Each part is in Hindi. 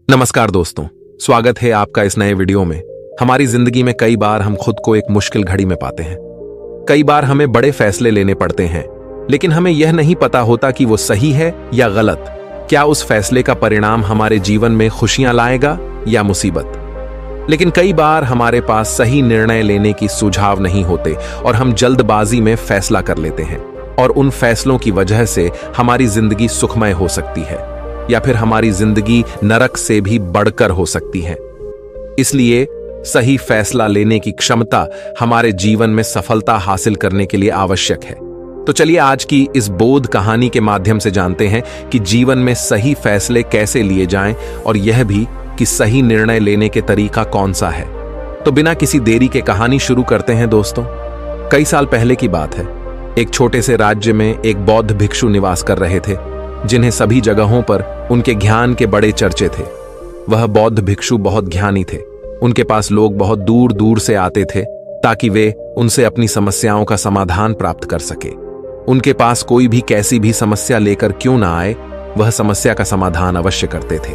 नमस्कार दोस्तों, स्वागत है आपका इस नए वीडियो में। हमारी जिंदगी में कई बार हम खुद को एक मुश्किल घड़ी में पाते हैं। कई बार हमें बड़े फैसले लेने पड़ते हैं, लेकिन हमें यह नहीं पता होता कि वो सही है या गलत। क्या उस फैसले का परिणाम हमारे जीवन में खुशियां लाएगा या मुसीबत। लेकिन कई बार हमारे पास सही निर्णय लेने की सुझाव नहीं होते और हम जल्दबाजी में फैसला कर लेते हैं, और उन फैसलों की वजह से हमारी जिंदगी सुखमय हो सकती है या फिर हमारी जिंदगी नरक से भी बढ़कर हो सकती है। इसलिए सही फैसला लेने की क्षमता हमारे जीवन में सफलता हासिल करने के लिए आवश्यक है। तो चलिए आज की इस बोध कहानी के माध्यम से जानते हैं कि जीवन में सही फैसले कैसे लिए जाएं, और यह भी कि सही निर्णय लेने के तरीका कौन सा है। तो बिना किसी देरी के कहानी शुरू करते हैं दोस्तों। कई साल पहले की बात है। एक छोटे से राज्य में एक बौद्ध भिक्षु निवास कर रहे थे, जिन्हें सभी जगहों पर उनके ज्ञान के बड़े चर्चे थे। वह बौद्ध भिक्षु बहुत ज्ञानी थे। उनके पास लोग बहुत दूर दूर से आते थे ताकि वे उनसे अपनी समस्याओं का समाधान प्राप्त कर सके। उनके पास कोई भी कैसी भी समस्या लेकर क्यों ना आए, वह समस्या का समाधान अवश्य करते थे।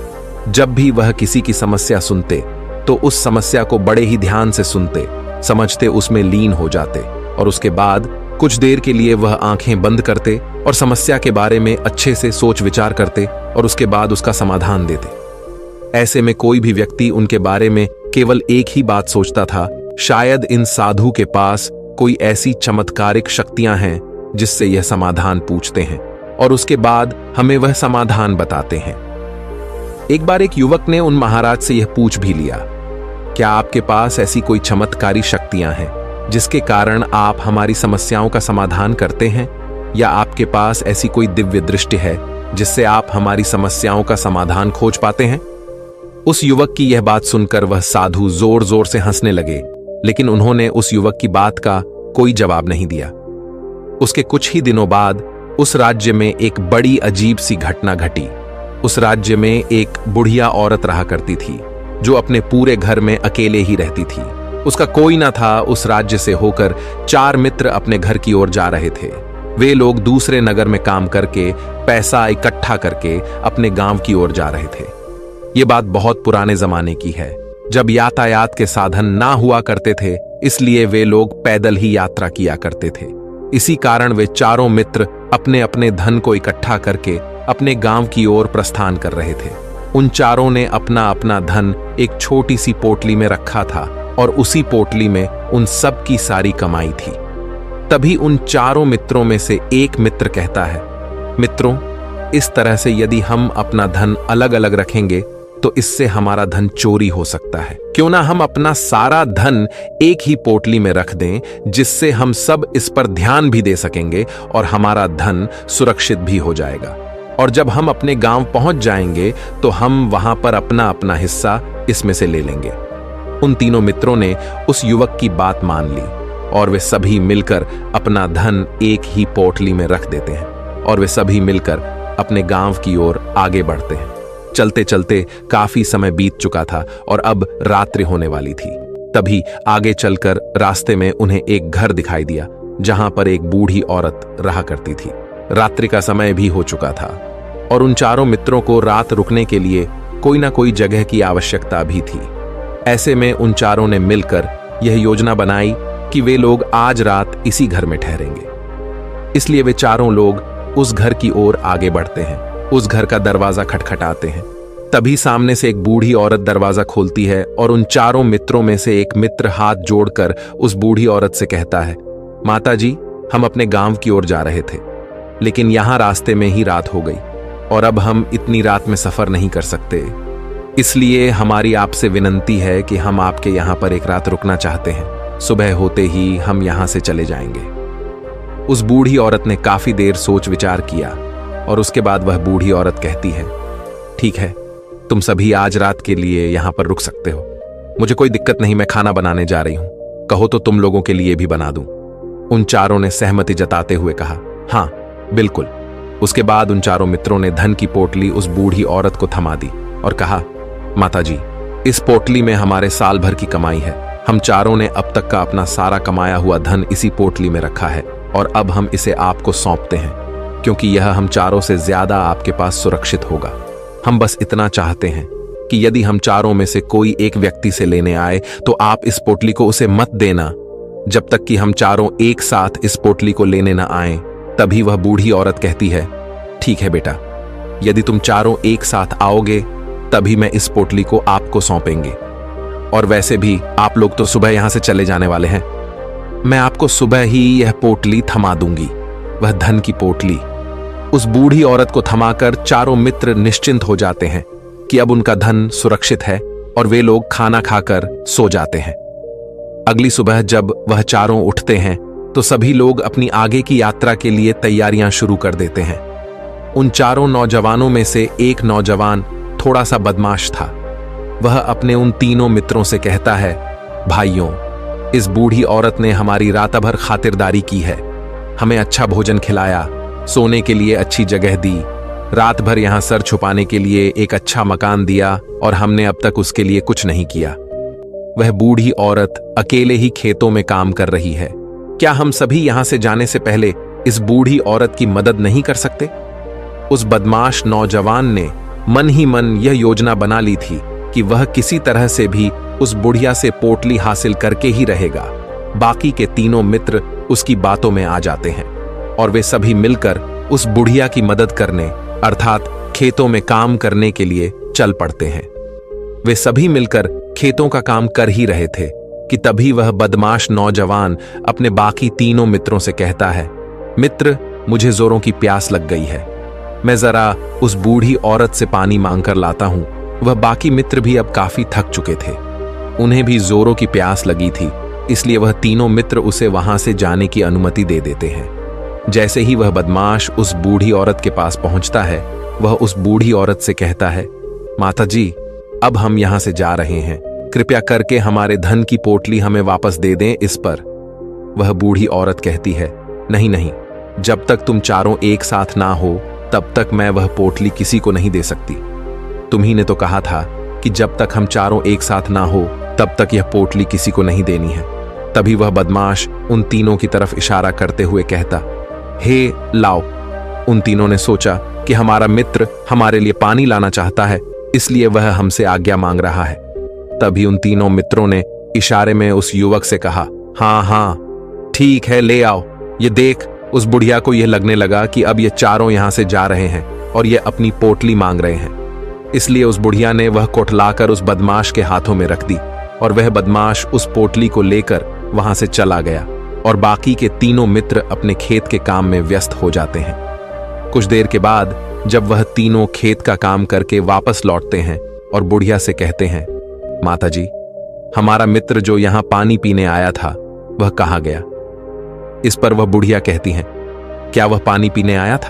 जब भी वह किसी की समस्या सुनते तो उस समस्या को बड़े ही ध्यान से सुनते, समझते, उसमें लीन हो जाते, और उसके बाद कुछ देर के लिए वह आंखें बंद करते और समस्या के बारे में अच्छे से सोच विचार करते और उसके बाद उसका समाधान देते। ऐसे में कोई भी व्यक्ति उनके बारे में केवल एक ही बात सोचता था, शायद इन साधु के पास कोई ऐसी चमत्कारिक शक्तियां हैं जिससे यह समाधान पूछते हैं और उसके बाद हमें वह समाधान बताते हैं। एक बार एक युवक ने उन महाराज से यह पूछ भी लिया, क्या आपके पास ऐसी कोई चमत्कारी शक्तियां हैं जिसके कारण आप हमारी समस्याओं का समाधान करते हैं, या आपके पास ऐसी कोई दिव्य दृष्टि है जिससे आप हमारी समस्याओं का समाधान खोज पाते हैं। उस युवक की यह बात सुनकर वह साधु जोर जोर से हंसने लगे, लेकिन उन्होंने उस युवक की बात का कोई जवाब नहीं दिया। उसके कुछ ही दिनों बाद उस राज्य में एक बड़ी अजीब सी घटना घटी। उस राज्य में एक बुढ़िया औरत रहा करती थी जो अपने पूरे घर में अकेले ही रहती थी। उसका कोई ना था। उस राज्य से होकर 4 मित्र अपने घर की ओर जा रहे थे। वे लोग दूसरे नगर में काम करके पैसा इकट्ठा करके अपने गांव की ओर जा रहे थे। ये बात बहुत पुराने जमाने की है, जब यातायात के साधन ना हुआ करते थे, इसलिए वे लोग पैदल ही यात्रा किया करते थे। इसी कारण वे चारों मित्र अपने अपने धन को इकट्ठा करके अपने गांव की ओर प्रस्थान कर रहे थे। उन चारों ने अपना अपना धन एक छोटी सी पोटली में रखा था और उसी पोटली में उन सब की सारी कमाई थी। तभी उन चारों मित्रों में से एक मित्र कहता है, मित्रों, इस तरह से यदि हम अपना धन अलग अलग रखेंगे तो इससे हमारा धन चोरी हो सकता है। क्यों ना हम अपना सारा धन एक ही पोटली में रख दें, जिससे हम सब इस पर ध्यान भी दे सकेंगे और हमारा धन सुरक्षित भी हो जाएगा। और जब हम अपने गांव पहुंच जाएंगे तो हम वहां पर अपना अपना हिस्सा इसमें से ले लेंगे। उन तीनों मित्रों ने उस युवक की बात मान ली और वे सभी मिलकर अपना धन एक ही पोटली में रख देते हैं और वे सभी मिलकर अपने गांव की ओर आगे बढ़ते हैं। चलते चलते काफी समय बीत चुका था और अब रात्रि होने वाली थी। तभी आगे चलकर रास्ते में उन्हें एक घर दिखाई दिया जहां पर एक बूढ़ी औरत रहा करती थी। रात्रि का समय भी हो चुका था और उन चारों मित्रों को रात रुकने के लिए कोई ना कोई जगह की आवश्यकता भी थी। ऐसे में उन चारों ने मिलकर यह योजना बनाई कि वे लोग आज रात इसी घर में ठहरेंगे। इसलिए वे चारों लोग उस घर की ओर आगे बढ़ते हैं। उस घर का दरवाजा खटखटाते हैं। तभी सामने से एक बूढ़ी औरत दरवाजा खोलती है और उन चारों मित्रों में से एक मित्र हाथ जोड़कर उस बूढ़ी औरत से कहता है, माता जी, हम अपने गांव की ओर जा रहे थे, लेकिन यहां रास्ते में ही रात हो गई और अब हम इतनी रात में सफर नहीं कर सकते। इसलिए हमारी आपसे विनंती है कि हम आपके यहाँ पर एक रात रुकना चाहते हैं। सुबह होते ही हम यहाँ से चले जाएंगे। उस बूढ़ी औरत ने काफी देर सोच विचार किया और उसके बाद वह बूढ़ी औरत कहती है, ठीक है, तुम सभी आज रात के लिए यहाँ पर रुक सकते हो। मुझे कोई दिक्कत नहीं, मैं खाना बनाने जा रही हूँ। कहो तो तुम लोगों के लिए भी बना दूं। उन चारों ने सहमति जताते हुए कहा, हाँ बिल्कुल। उसके बाद उन चारों मित्रों ने धन की पोटली उस बूढ़ी औरत को थमा दी और कहा, माता जी, इस पोटली में हमारे साल भर की कमाई है। हम चारों ने अब तक का अपना सारा कमाया हुआ धन इसी पोटली में रखा है और अब हम इसे आपको सौंपते हैं, क्योंकि यह हम चारों से ज्यादा आपके पास सुरक्षित होगा। हम बस इतना चाहते हैं कि यदि हम चारों में से कोई एक व्यक्ति से लेने आए तो आप इस पोटली को उसे मत देना जब तक कि हम चारों एक साथ इस पोटली को लेने न आए। तभी वह बूढ़ी औरत कहती है, ठीक है बेटा, यदि तुम चारों एक साथ आओगे तभी मैं इस पोटली को आपको सौंपेंगे। और वैसे भी आप लोग तो सुबह यहां से चले जाने वाले हैं। मैं आपको सुबह ही यह पोटली थमा दूंगी, वह धन की पोटली। उस बूढ़ी औरत को थमाकर चारों मित्र निश्चिंत हो जाते हैं कि अब उनका धन सुरक्षित है और वे लोग खाना खाकर सो जाते हैं। अगली सुबह जब वह चारों उठते हैं तो सभी लोग अपनी आगे की यात्रा के लिए तैयारियां शुरू कर देते हैं। उन चारों नौजवानों में से एक नौजवान थोड़ा सा बदमाश था। वह अपने उन तीनों मित्रों से कहता है, भाइयों, इस बूढ़ी औरत ने हमारी रात भर खातिरदारी की है, हमें अच्छा भोजन खिलाया, सोने के लिए अच्छी जगह दी, रात भर यहां सर छुपाने के लिए एक अच्छा मकान दिया और हमने अब तक उसके लिए कुछ नहीं किया। वह बूढ़ी औरत अकेले ही खेतों में काम कर रही है। क्या हम सभी यहां से जाने से पहले इस बूढ़ी औरत की मदद नहीं कर सकते? उस बदमाश नौजवान ने मन ही मन यह योजना बना ली थी कि वह किसी तरह से भी उस बुढ़िया से पोटली हासिल करके ही रहेगा। बाकी के तीनों मित्र उसकी बातों में आ जाते हैं और वे सभी मिलकर उस बुढ़िया की मदद करने अर्थात खेतों में काम करने के लिए चल पड़ते हैं। वे सभी मिलकर खेतों का काम कर ही रहे थे कि तभी वह बदमाश नौजवान अपने बाकी तीनों मित्रों से कहता है, मित्र, मुझे जोरों की प्यास लग गई है, मैं जरा उस बूढ़ी औरत से पानी मांगकर लाता हूं। वह बाकी मित्र भी अब काफी थक चुके थे, उन्हें भी जोरों की प्यास लगी थी, इसलिए वह तीनों मित्र उसे वहां से जाने की अनुमति दे देते हैं। जैसे ही वह बदमाश उस बूढ़ी औरत के पास पहुंचता है, वह उस बूढ़ी औरत से कहता है, माता जी, अब हम यहां से जा रहे हैं, कृपया करके हमारे धन की पोटली हमें वापस दे दें। इस पर वह बूढ़ी औरत कहती है, नहीं नहीं, जब तक तुम चारों एक साथ ना हो तब तक मैं वह पोटली किसी को नहीं दे सकती। तुम्ही ने तो कहा था कि जब तक हम चारों एक साथ ना हो तब तक यह पोटली किसी को नहीं देनी है। तभी वह बदमाश उन तीनों की तरफ इशारा करते हुए कहता, हे लाओ। उन तीनों ने सोचा कि हमारा मित्र हमारे लिए पानी लाना चाहता है, इसलिए वह हमसे आज्ञा मांग रहा है। तभी उन तीनों मित्रों ने इशारे में उस युवक से कहा, हाँ हाँ ठीक है, ले आओ। ये देख, उस बुढ़िया को यह लगने लगा कि अब ये चारों यहां से जा रहे हैं और ये अपनी पोटली मांग रहे हैं, इसलिए उस बुढ़िया ने वह कोठलाकर उस बदमाश के हाथों में रख दी और वह बदमाश उस पोटली को लेकर वहां से चला गया और बाकी के तीनों मित्र अपने खेत के काम में व्यस्त हो जाते हैं। कुछ देर के बाद जब वह तीनों खेत का काम करके वापस लौटते हैं और बुढ़िया से कहते हैं, माता जी, हमारा मित्र जो यहां पानी पीने आया था वह कहाँ गया? इस पर वह बुढ़िया कहती हैं, क्या वह पानी पीने आया था?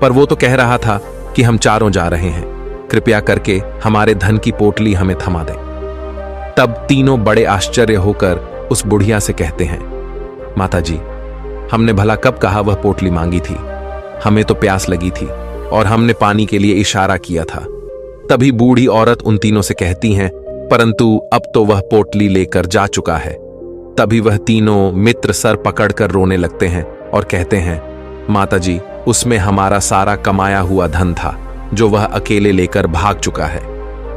पर वो तो कह रहा था कि हम चारों जा रहे हैं, कृपया करके हमारे धन की पोटली हमें थमा दें। तब तीनों बड़े आश्चर्य होकर उस बुढ़िया से कहते हैं, माता जी, हमने भला कब कहा वह पोटली मांगी थी? हमें तो प्यास लगी थी और हमने पानी के लिए इशारा किया था। तभी बूढ़ी औरत उन तीनों से कहती हैं, परंतु अब तो वह पोटली लेकर जा चुका है। तभी वह तीनों मित्र सर पकड़कर रोने लगते हैं और कहते हैं, माता जी, उसमें हमारा सारा कमाया हुआ धन था जो वह अकेले लेकर भाग चुका है।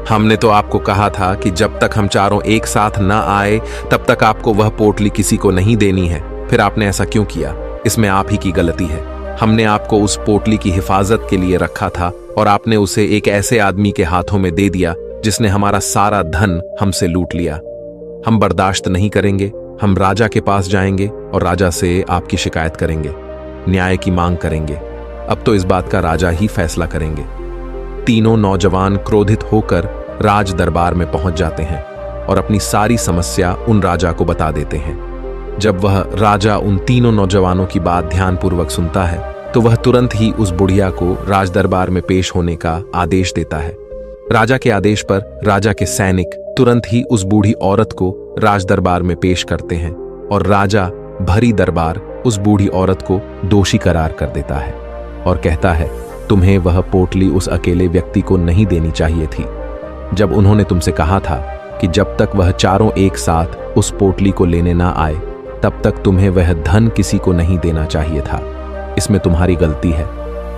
हमने तो आपको कहा था कि जब तक हम चारों एक साथ न आए तब तक आपको वह पोटली किसी को नहीं देनी है, फिर आपने ऐसा क्यों किया? इसमें आप ही की गलती है। हमने आपको उस पोटली की हिफाजत के लिए रखा था और आपने उसे एक ऐसे आदमी के हाथों में दे दिया जिसने हमारा सारा धन हमसे लूट लिया। हम बर्दाश्त नहीं करेंगे, हम राजा के पास जाएंगे और राजा से आपकी शिकायत करेंगे, न्याय की मांग करेंगे। अब तो इस बात का राजा ही फैसला करेंगे। तीनों नौजवान क्रोधित होकर राज दरबार में पहुंच जाते हैं और अपनी सारी समस्या उन राजा को बता देते हैं। जब वह राजा उन तीनों नौजवानों की बात ध्यानपूर्वक सुनता है तो वह तुरंत ही उस बुढ़िया को राज दरबार में पेश होने का आदेश देता है। राजा के आदेश पर राजा के सैनिक तुरंत ही उस बूढ़ी औरत को राज दरबार में पेश करते हैं और राजा भरी दरबार उस बूढ़ी औरत को दोषी करार कर देता है और कहता है, तुम्हें वह पोटली उस अकेले व्यक्ति को नहीं देनी चाहिए थी। जब उन्होंने तुमसे कहा था कि जब तक वह चारों एक साथ उस पोटली को लेने ना आए तब तक तुम्हें वह धन किसी को नहीं देना चाहिए था। इसमें तुम्हारी गलती है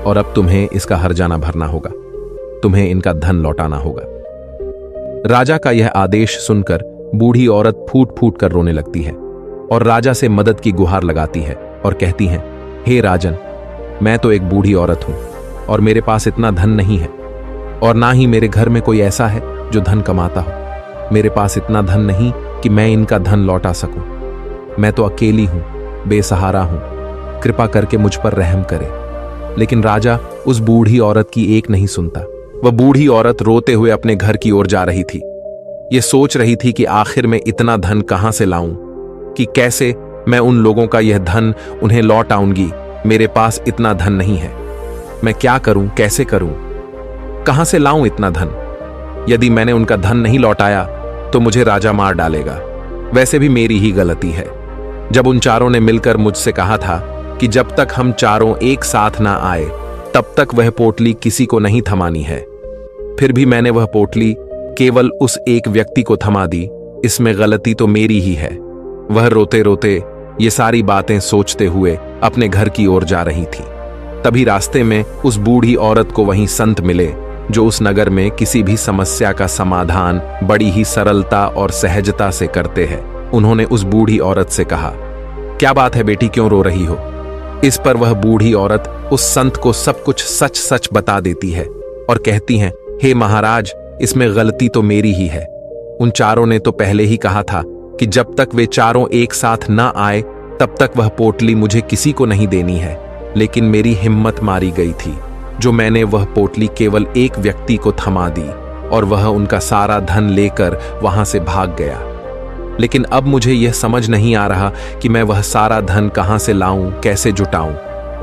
और अब तुम्हें इसका हर्जाना भरना होगा, तुम्हें इनका धन लौटाना होगा। राजा का यह आदेश सुनकर बूढ़ी औरत फूट फूट कर रोने लगती है और राजा से मदद की गुहार लगाती है और कहती हैं, हे राजन, मैं तो एक बूढ़ी औरत हूं और मेरे पास इतना धन नहीं है और ना ही मेरे घर में कोई ऐसा है जो धन कमाता हो। मेरे पास इतना धन नहीं कि मैं इनका धन लौटा सकूं। मैं तो अकेली हूं, बेसहारा हूं, कृपा करके मुझ पर रहम करे। लेकिन राजा उस बूढ़ी औरत की एक नहीं सुनता। वह बूढ़ी औरत रोते हुए अपने घर की ओर जा रही थी। ये सोच रही थी कि आखिर मैं इतना धन कहां से लाऊं, कि कैसे मैं उन लोगों का यह धन उन्हें लौट आऊंगी। मेरे पास इतना धन नहीं है। मैं क्या करूं, कैसे करूं, कहां से लाऊं इतना धन? यदि मैंने उनका धन नहीं लौटाया तो मुझे राजा मार डालेगा। वैसे भी मेरी ही गलती है। जब उन चारों ने मिलकर मुझसे कहा था कि जब तक हम चारों एक साथ ना आए तब तक वह पोटली किसी को नहीं थमानी है, फिर भी मैंने वह पोटली केवल उस एक व्यक्ति को थमा दी। इसमें गलती तो मेरी ही है। वह रोते रोते ये सारी बातें सोचते हुए अपने घर की ओर जा रही थी। तभी रास्ते में उस बूढ़ी औरत को वहीं संत मिले जो उस नगर में किसी भी समस्या का समाधान बड़ी ही सरलता और सहजता से करते हैं। उन्होंने उस बूढ़ी औरत से कहा, क्या बात है बेटी, क्यों रो रही हो? इस पर वह बूढ़ी औरत उस संत को सब कुछ सच सच बता देती है और कहती हैं, हे महाराज, इसमें गलती तो मेरी ही है। उन चारों ने तो पहले ही कहा था कि जब तक वे चारों एक साथ ना आए तब तक वह पोटली मुझे किसी को नहीं देनी है। लेकिन मेरी हिम्मत मारी गई थी जो मैंने वह पोटली केवल एक व्यक्ति को थमा दी और वह उनका सारा धन लेकर वहां से भाग गया। लेकिन अब मुझे यह समझ नहीं आ रहा कि मैं वह सारा धन कहां से लाऊं, कैसे जुटाऊं।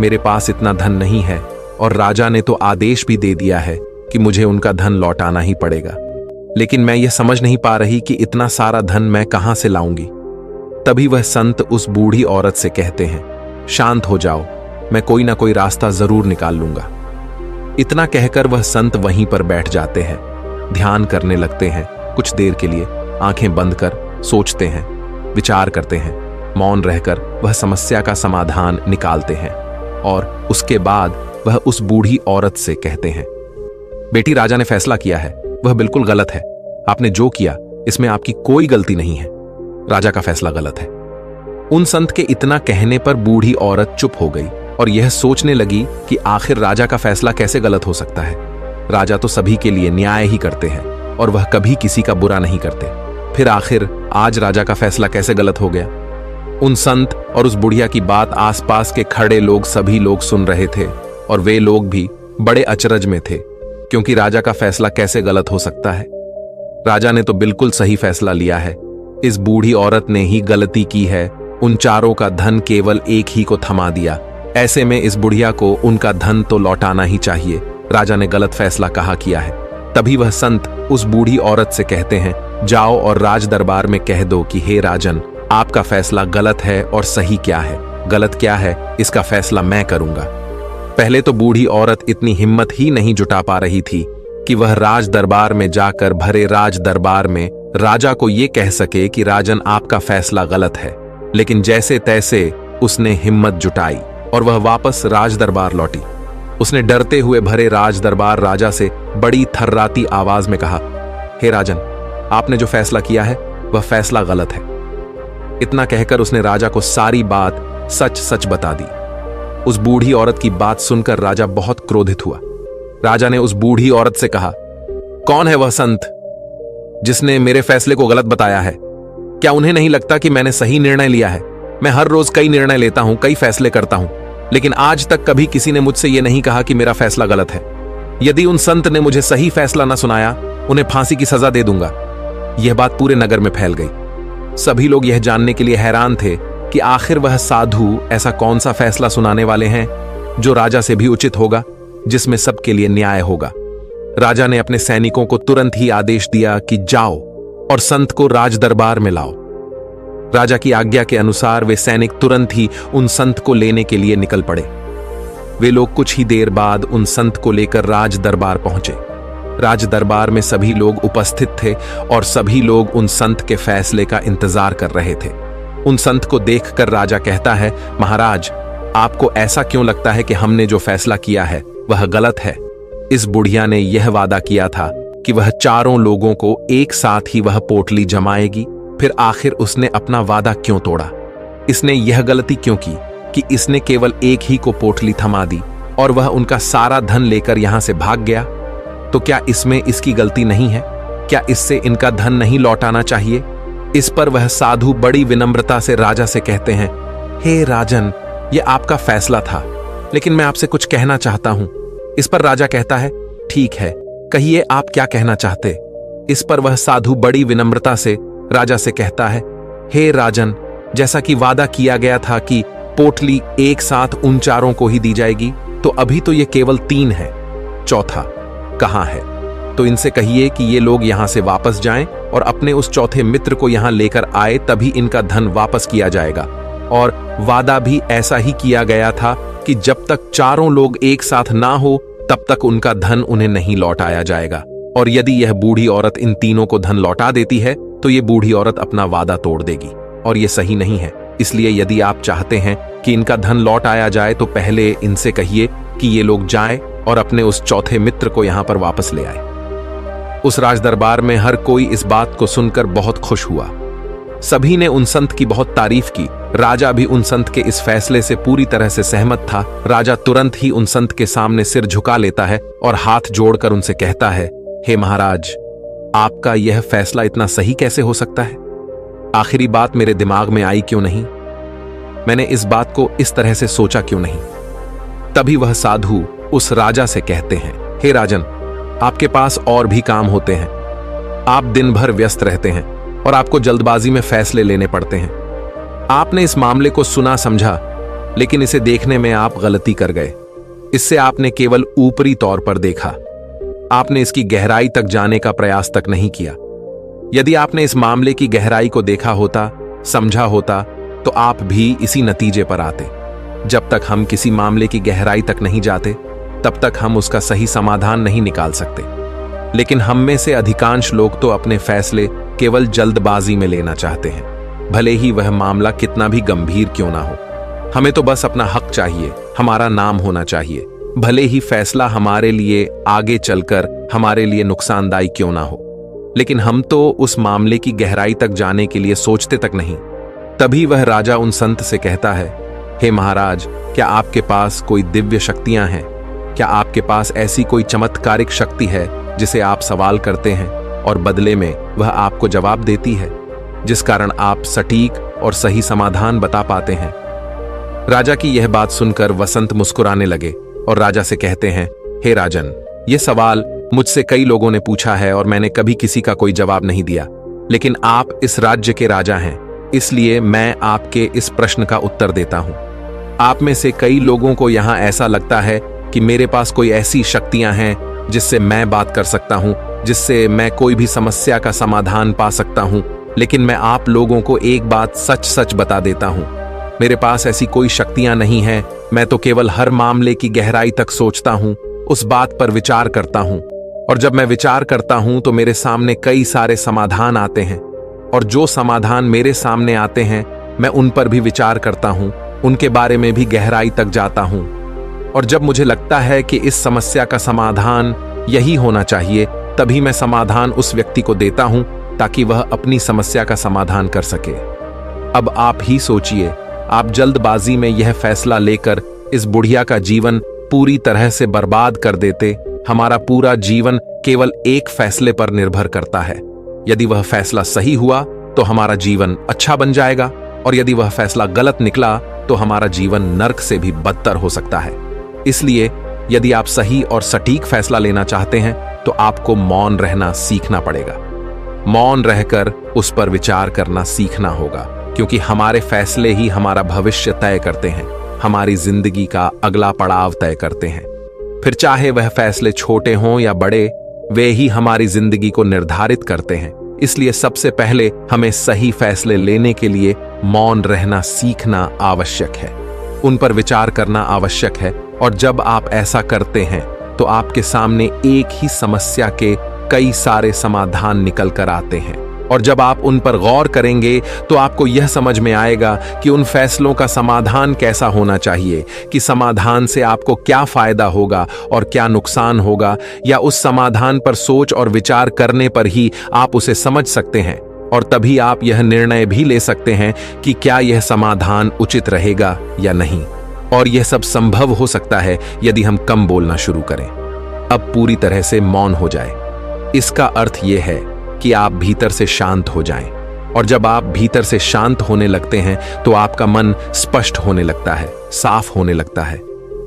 मेरे पास इतना धन नहीं है और राजा ने तो आदेश भी दे दिया है कि मुझे उनका धन लौटाना ही पड़ेगा। लेकिन मैं यह समझ नहीं पा रही कि इतना सारा धन मैं कहां से लाऊंगी। तभी वह संत उस बूढ़ी औरत से कहते हैं, शांत हो जाओ, मैं कोई ना कोई रास्ता जरूर निकाल लूंगा। इतना कहकर वह संत वहीं पर बैठ जाते हैं, ध्यान करने लगते हैं। कुछ देर के लिए आंखें बंद कर सोचते हैं, विचार करते हैं। मौन रहकर वह समस्या का समाधान निकालते हैं और उसके बाद वह उस बूढ़ी औरत से कहते हैं, बेटी, राजा ने फैसला किया है, वह बिल्कुल गलत है। आपने जो किया इसमें आपकी कोई गलती नहीं है। राजा का फैसला गलत है। उन संत के इतना कहने पर बूढ़ी औरत चुप हो गई और यह सोचने लगी कि आखिर राजा का फैसला कैसे गलत हो सकता है। राजा तो सभी के लिए न्याय ही करते हैं और वह कभी किसी का बुरा नहीं करते। फिर आखिर आज राजा का फैसला कैसे गलत हो गया? उन संत और उस बुढ़िया की बात आसपास के खड़े लोग सभी लोग सुन रहे थे और वे लोग भी बड़े अचरज में थे, क्योंकि राजा का फैसला कैसे गलत हो सकता है। राजा ने तो बिल्कुल सही फैसला लिया है। इस बूढ़ी औरत ने ही गलती की है, उन चारों का धन केवल एक ही को थमा दिया। ऐसे में इस बुढ़िया को उनका धन तो लौटाना ही चाहिए। राजा ने गलत फैसला कहा किया है। तभी वह संत उस बूढ़ी औरत से कहते हैं, जाओ और राज दरबार में कह दो कि हे राजन, आपका फैसला गलत है और सही क्या है, गलत क्या है, इसका फैसला मैं करूंगा। पहले तो बूढ़ी औरत इतनी हिम्मत ही नहीं जुटा पा रही थी कि वह राज दरबार में जाकर भरे राज दरबार में राजा को यह कह सके कि राजन, आपका फैसला गलत है। लेकिन जैसे तैसे उसने हिम्मत जुटाई और वह वापस राज दरबार लौटी। उसने डरते हुए भरे राज दरबार राजा से बड़ी थर्राती आवाज में कहा, हे राजन, आपने जो फैसला किया है वह फैसला गलत है। इतना कहकर उसने राजा को सारी बात सच सच बता दी। उस बूढ़ी औरत की बात सुनकर राजा बहुत क्रोधित हुआ। राजा ने उस बूढ़ी औरत से कहा, कौन है वह संत जिसने मेरे फैसले को गलत बताया है? क्या उन्हें नहीं लगता कि मैंने सही निर्णय लिया है? मैं हर रोज कई निर्णय लेता हूं, कई फैसले करता हूं, लेकिन आज तक कभी किसी ने मुझसे यह नहीं कहा कि मेरा फैसला गलत है। यदि उन संत ने मुझे सही फैसला न सुनाया, उन्हें फांसी की सजा दे दूंगा। यह बात पूरे नगर में फैल गई। सभी लोग यह जानने के लिए हैरान थे कि आखिर वह साधु ऐसा कौन सा फैसला सुनाने वाले हैं जो राजा से भी उचित होगा, जिसमें सबके लिए न्याय होगा। राजा ने अपने सैनिकों को तुरंत ही आदेश दिया कि जाओ और संत को राज दरबार में लाओ। राजा की आज्ञा के अनुसार वे सैनिक तुरंत ही उन संत को लेने के लिए निकल पड़े। वे लोग कुछ ही देर बाद उन संत को लेकर राज दरबार पहुंचे। राज दरबार में सभी लोग उपस्थित थे और सभी लोग उन संत के फैसले का इंतजार कर रहे थे। उन संत को देखकर राजा कहता है, महाराज, आपको ऐसा क्यों लगता है कि हमने जो फैसला किया है वह गलत है? इस बुढ़िया ने यह वादा किया था कि वह चारों लोगों को एक साथ ही वह पोटली जमाएगी। फिर आखिर उसने अपना वादा क्यों तोड़ा? इसने यह गलती क्यों की कि इसने केवल एक ही को पोटली थमा दी और वह उनका सारा धन लेकर यहां से भाग गया? तो क्या इसमें इसकी गलती नहीं है? क्या इससे इनका धन नहीं लौटाना चाहिए? इस पर वह साधु बड़ी विनम्रता से राजा से कहते हैं, हे राजन, यह आपका फैसला था, लेकिन मैं आपसे कुछ कहना चाहता हूं। इस पर राजा कहता है, ठीक है, कहिए आप क्या कहना चाहते। इस पर वह साधु बड़ी विनम्रता से राजा से कहता है, हे राजन, जैसा कि वादा किया गया था कि पोटली एक साथ उन चारों को ही दी जाएगी, तो अभी तो ये केवल 3 है, चौथा कहां है? तो इनसे कहिए कि ये लोग यहां से वापस जाएं और अपने उस चौथे मित्र को यहां लेकर आए, तभी इनका धन वापस किया जाएगा। और वादा भी ऐसा ही किया गया था कि जब तक चारों लोग एक साथ ना हो तब तक उनका धन उन्हें नहीं लौटाया जाएगा। और यदि यह बूढ़ी औरत इन तीनों को धन लौटा देती है तो ये बूढ़ी औरत अपना वादा तोड़ देगी, और ये सही नहीं है। इसलिए यदि आप चाहते हैं कि इनका धन लौट आया जाए तो पहले इनसे कहिए कि ये लोग जाएं और अपने उस चौथे मित्र को यहां पर वापस ले आए। उस राजदरबार में हर कोई इस बात को सुनकर बहुत खुश हुआ। सभी ने उन संत की बहुत तारीफ की। राजा भी उन संत के इस फैसले से पूरी तरह से सहमत था। राजा तुरंत ही उन संत के सामने सिर झुका लेता है और हाथ जोड़कर उनसे कहता है, हे महाराज, आपका यह फैसला इतना सही कैसे हो सकता है? आखिरी बात मेरे दिमाग में आई क्यों नहीं? मैंने इस बात को इस तरह से सोचा क्यों नहीं? तभी वह साधु उस राजा से कहते हैं, हे राजन, आपके पास और भी काम होते हैं। आप दिन भर व्यस्त रहते हैं और आपको जल्दबाजी में फैसले लेने पड़ते हैं। आपने इस मामले को सुना समझा, लेकिन इसे देखने में आप गलती कर गए। इससे आपने केवल ऊपरी तौर पर देखा। आपने इसकी गहराई तक जाने का प्रयास तक नहीं किया। यदि आपने इस मामले की गहराई को देखा होता, समझा होता, तो आप भी इसी नतीजे पर आते। जब तक हम किसी मामले की गहराई तक नहीं जाते, तब तक हम उसका सही समाधान नहीं निकाल सकते। लेकिन हम में से अधिकांश लोग तो अपने फैसले केवल जल्दबाजी में लेना चाहते हैं, भले ही वह मामला कितना भी गंभीर क्यों ना हो। हमें तो बस अपना हक चाहिए, हमारा नाम होना चाहिए, भले ही फैसला हमारे लिए आगे चलकर हमारे लिए नुकसानदायी क्यों ना हो। लेकिन हम तो उस मामले की गहराई तक जाने के लिए सोचते तक नहीं। तभी वह राजा उन संत से कहता है, हे महाराज, क्या आपके पास कोई दिव्य शक्तियां हैं? क्या आपके पास ऐसी कोई चमत्कारिक शक्ति है जिसे आप सवाल करते हैं और बदले में वह आपको जवाब देती है, जिस कारण आप सटीक और सही समाधान बता पाते हैं? राजा की यह बात सुनकर वसंत मुस्कुराने लगे और राजा से कहते हैं, हे राजन, यह सवाल मुझसे कई लोगों ने पूछा है और मैंने कभी किसी का कोई जवाब नहीं दिया। लेकिन आप इस राज्य के राजा हैं, इसलिए मैं आपके इस प्रश्न का उत्तर देता हूं। आप में से कई लोगों को यहां ऐसा लगता है कि मेरे पास कोई ऐसी शक्तियां हैं जिससे मैं बात कर सकता हूं, जिससे मैं कोई भी समस्या का समाधान पा सकता हूं। लेकिन मैं आप लोगों को एक बात सच सच बता देता हूं, मेरे पास ऐसी कोई शक्तियां नहीं हैं। मैं तो केवल हर मामले की गहराई तक सोचता हूं, उस बात पर विचार करता हूं, और जब मैं विचार करता हूं तो मेरे सामने कई सारे समाधान आते हैं, और जो समाधान मेरे सामने आते हैं मैं उन पर भी विचार करता हूं, उनके बारे में भी गहराई तक जाता हूं। और जब मुझे लगता है कि इस समस्या का समाधान यही होना चाहिए, तभी मैं समाधान उस व्यक्ति को देता हूं ताकि वह अपनी समस्या का समाधान कर सके। अब आप ही सोचिए, आप जल्दबाजी में यह फैसला लेकर इस बुढ़िया का जीवन पूरी तरह से बर्बाद कर देते। हमारा पूरा जीवन केवल एक फैसले पर निर्भर करता है। यदि वह फैसला सही हुआ तो हमारा जीवन अच्छा बन जाएगा, और यदि वह फैसला गलत निकला तो हमारा जीवन नर्क से भी बदतर हो सकता है। इसलिए यदि आप सही और सटीक फैसला लेना चाहते हैं तो आपको मौन रहना सीखना पड़ेगा। मौन रहकर उस पर विचार करना सीखना होगा, क्योंकि हमारे फैसले ही हमारा भविष्य तय करते हैं, हमारी जिंदगी का अगला पड़ाव तय करते हैं। फिर चाहे वह फैसले छोटे हों या बड़े, वे ही हमारी जिंदगी को निर्धारित करते हैं। इसलिए सबसे पहले हमें सही फैसले लेने के लिए मौन रहना सीखना आवश्यक है, उन पर विचार करना आवश्यक है। और जब आप ऐसा करते हैं तो आपके सामने एक ही समस्या के कई सारे समाधान निकल कर आते हैं। और जब आप उन पर गौर करेंगे तो आपको यह समझ में आएगा कि उन फैसलों का समाधान कैसा होना चाहिए, कि समाधान से आपको क्या फायदा होगा और क्या नुकसान होगा, या उस समाधान पर सोच और विचार करने पर ही आप उसे समझ सकते हैं। और तभी आप यह निर्णय भी ले सकते हैं कि क्या यह समाधान उचित रहेगा या नहीं। और यह सब संभव हो सकता है यदि हम कम बोलना शुरू करें, अब पूरी तरह से मौन हो जाए। इसका अर्थ यह है कि आप भीतर से शांत हो जाएं। और जब आप भीतर से शांत होने लगते हैं तो आपका मन स्पष्ट होने लगता है, साफ होने लगता है,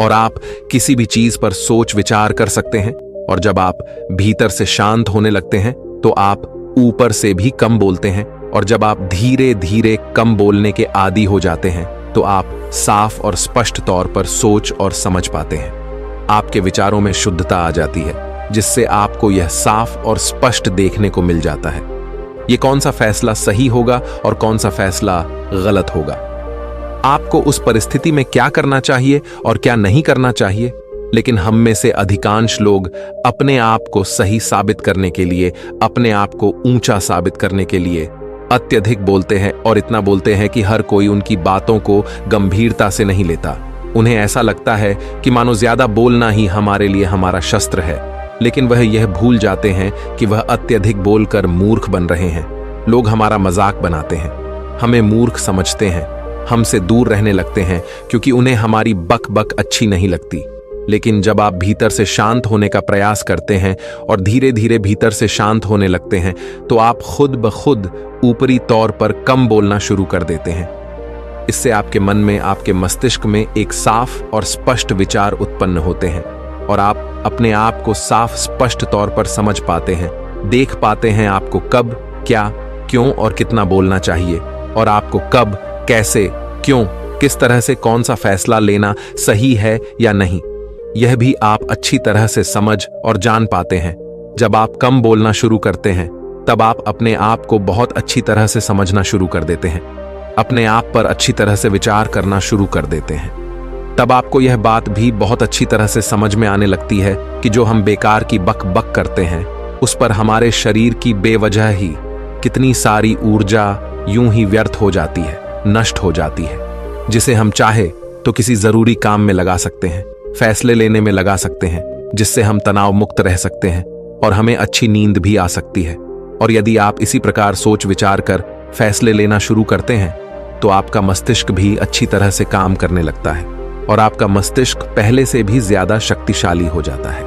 और आप किसी भी चीज पर सोच विचार कर सकते हैं। और जब आप भीतर से शांत होने लगते हैं तो आप ऊपर से भी कम बोलते हैं। और जब आप धीरे धीरे कम बोलने के आदी हो जाते हैं तो आप साफ और स्पष्ट तौर पर सोच और समझ पाते हैं। आपके विचारों में शुद्धता आ जाती है, जिससे आपको यह साफ और स्पष्ट देखने को मिल जाता है ये कौन सा फैसला सही होगा और कौन सा फैसला गलत होगा। आपको उस परिस्थिति में क्या करना चाहिए और क्या नहीं करना चाहिए। लेकिन हम में से अधिकांश लोग अपने आप को सही साबित करने के लिए, अपने आप को ऊंचा साबित करने के लिए अत्यधिक बोलते हैं, और इतना बोलते हैं कि हर कोई उनकी बातों को गंभीरता से नहीं लेता। उन्हें ऐसा लगता है कि मानो ज्यादा बोलना ही हमारे लिए हमारा शस्त्र है, लेकिन वह यह भूल जाते हैं कि वह अत्यधिक बोलकर मूर्ख बन रहे हैं। लोग हमारा मजाक बनाते हैं, हमें मूर्ख समझते हैं, हमसे दूर रहने लगते हैं क्योंकि उन्हें हमारी बक बक अच्छी नहीं लगती। लेकिन जब आप भीतर से शांत होने का प्रयास करते हैं और धीरे धीरे भीतर से शांत होने लगते हैं तो आप खुद ब खुद ऊपरी तौर पर कम बोलना शुरू कर देते हैं। इससे आपके मन में, आपके मस्तिष्क में एक साफ और स्पष्ट विचार उत्पन्न होते हैं, और आप अपने आप को साफ स्पष्ट तौर पर समझ पाते हैं, देख पाते हैं आपको कब, क्या, क्यों और कितना बोलना चाहिए, और आपको कब, कैसे, क्यों, किस तरह से कौन सा फैसला लेना सही है या नहीं, यह भी आप अच्छी तरह से समझ और जान पाते हैं। जब आप कम बोलना शुरू करते हैं तब आप अपने आप को बहुत अच्छी तरह से समझना शुरू कर देते हैं, अपने आप पर अच्छी तरह से विचार करना शुरू कर देते हैं। तब आपको यह बात भी बहुत अच्छी तरह से समझ में आने लगती है कि जो हम बेकार की बक बक करते हैं उस पर हमारे शरीर की बेवजह ही कितनी सारी ऊर्जा यूं ही व्यर्थ हो जाती है, नष्ट हो जाती है, जिसे हम चाहे तो किसी जरूरी काम में लगा सकते हैं, फैसले लेने में लगा सकते हैं, जिससे हम तनाव मुक्त रह सकते हैं और हमें अच्छी नींद भी आ सकती है। और यदि आप इसी प्रकार सोच विचार कर फैसले लेना शुरू करते हैं तो आपका मस्तिष्क भी अच्छी तरह से काम करने लगता है और आपका मस्तिष्क पहले से भी ज्यादा शक्तिशाली हो जाता है।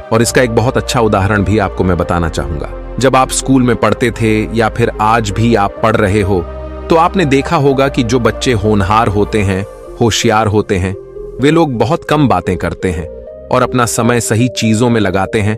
और इसका एक बहुत अच्छा उदाहरण भी आपको मैं बताना चाहूंगा। जब आप स्कूल में पढ़ते थे या फिर आज भी आप पढ़ रहे हो तो आपने देखा होगा कि जो बच्चे होनहार होते हैं, होशियार होते हैं, वे लोग बहुत कम बातें करते हैं और अपना समय सही चीजों में लगाते हैं।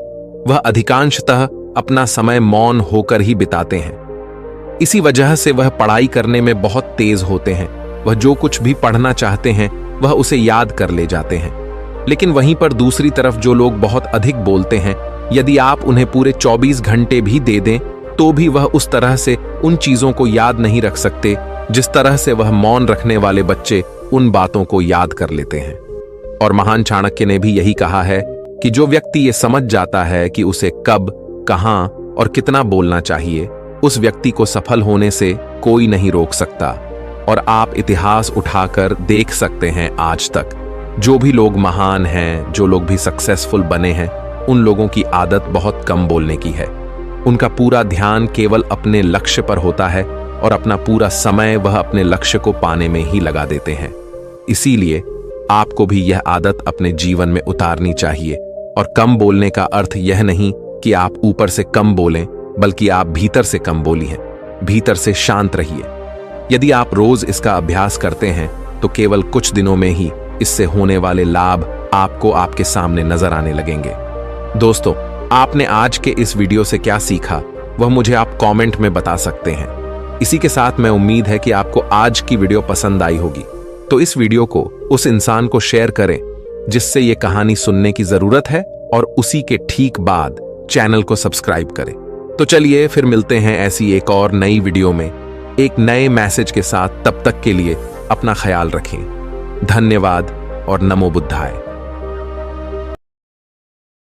वह अधिकांशतः अपना समय मौन होकर ही बिताते हैं। इसी वजह से वह पढ़ाई करने में बहुत तेज होते हैं। वह जो कुछ भी पढ़ना चाहते हैं वह उसे याद कर ले जाते हैं। लेकिन वहीं पर दूसरी तरफ जो लोग बहुत अधिक बोलते हैं, यदि आप उन्हें पूरे 24 घंटे भी दे दें तो भी वह उस तरह से उन चीजों को याद नहीं रख सकते जिस तरह से वह मौन रखने वाले बच्चे उन बातों को याद कर लेते हैं। और महान चाणक्य ने भी यही कहा है कि जो व्यक्ति ये समझ जाता है कि उसे कब, कहां और कितना बोलना चाहिए, उस व्यक्ति को सफल होने से कोई नहीं रोक सकता। और आप इतिहास उठाकर देख सकते हैं, आज तक जो भी लोग महान हैं, जो लोग भी सक्सेसफुल बने हैं, उन लोगों की आदत बहुत कम बोलने की है। उनका पूरा ध्यान केवल अपने लक्ष्य पर होता है और अपना पूरा समय वह अपने लक्ष्य को पाने में ही लगा देते हैं। इसीलिए आपको भी यह आदत अपने जीवन में उतारनी चाहिए। और कम बोलने का अर्थ यह नहीं कि आप ऊपर से कम बोलें, बल्कि आप भीतर से कम बोलिए, भीतर से शांत रहिए। यदि आप रोज इसका अभ्यास करते हैं तो केवल कुछ दिनों में ही इससे होने वाले लाभ आपको आपके सामने नजर आने लगेंगे। दोस्तों, आपने आज के इस वीडियो से क्या सीखा वह मुझे आप कमेंट में बता सकते हैं। इसी के साथ मैं उम्मीद है कि आपको आज की वीडियो पसंद आई होगी, तो इस वीडियो को उस इंसान को शेयर करें जिससे ये कहानी सुनने की जरूरत है, और उसी के ठीक बाद चैनल को सब्सक्राइब करें। तो चलिए फिर मिलते हैं ऐसी एक और नई वीडियो में एक नए मैसेज के साथ। तब तक के लिए अपना ख्याल रखें। धन्यवाद और नमो बुद्धाय।